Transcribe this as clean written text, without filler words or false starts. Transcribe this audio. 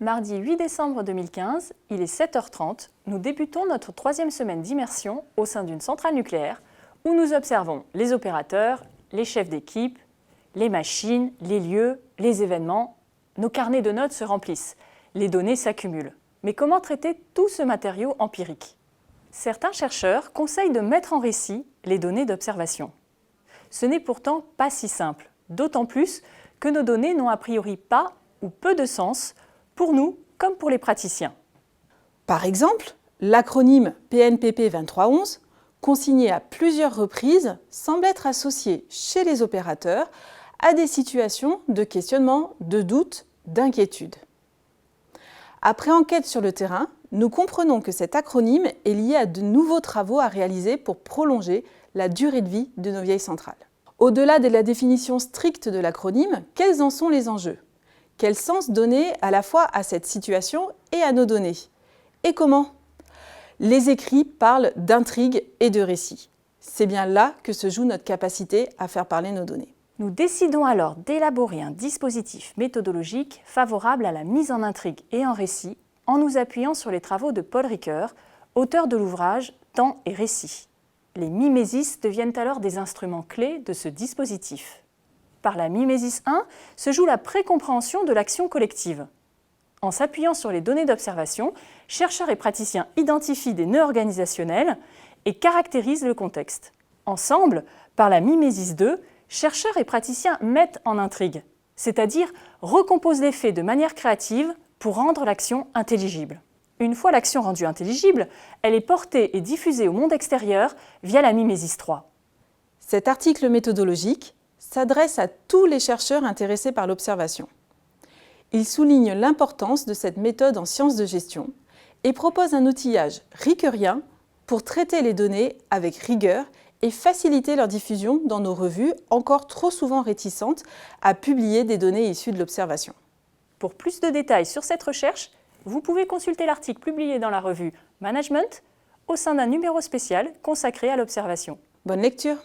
Mardi 8 décembre 2015, il est 7h30, nous débutons notre 3e semaine d'immersion au sein d'une centrale nucléaire où nous observons les opérateurs, les chefs d'équipe, les machines, les lieux, les événements. Nos carnets de notes se remplissent, les données s'accumulent. Mais comment traiter tout ce matériau empirique? Certains chercheurs conseillent de mettre en récit les données d'observation. Ce n'est pourtant pas si simple, d'autant plus que nos données n'ont a priori pas ou peu de sens pour nous comme pour les praticiens. Par exemple, l'acronyme PNPP 2311, consigné à plusieurs reprises, semble être associé chez les opérateurs à des situations de questionnement, de doute, d'inquiétude. Après enquête sur le terrain, nous comprenons que cet acronyme est lié à de nouveaux travaux à réaliser pour prolonger la durée de vie de nos vieilles centrales. Au-delà de la définition stricte de l'acronyme, quels en sont les enjeux? Quel sens donner à la fois à cette situation et à nos données? Et comment? Les écrits parlent d'intrigue et de récit. C'est bien là que se joue notre capacité à faire parler nos données. Nous décidons alors d'élaborer un dispositif méthodologique favorable à la mise en intrigue et en récit en nous appuyant sur les travaux de Paul Ricoeur, auteur de l'ouvrage Temps et récit. Les mimésis deviennent alors des instruments clés de ce dispositif. Par la mimésis 1 se joue la précompréhension de l'action collective. En s'appuyant sur les données d'observation, chercheurs et praticiens identifient des nœuds organisationnels et caractérisent le contexte. Ensemble, par la mimésis 2, chercheurs et praticiens mettent en intrigue, c'est-à-dire recomposent les faits de manière créative pour rendre l'action intelligible. Une fois l'action rendue intelligible, elle est portée et diffusée au monde extérieur via la mimésis 3. Cet article méthodologique s'adresse à tous les chercheurs intéressés par l'observation. Il souligne l'importance de cette méthode en sciences de gestion et propose un outillage ricoeurien pour traiter les données avec rigueur et faciliter leur diffusion dans nos revues encore trop souvent réticentes à publier des données issues de l'observation. Pour plus de détails sur cette recherche, vous pouvez consulter l'article publié dans la revue Management au sein d'un numéro spécial consacré à l'observation. Bonne lecture!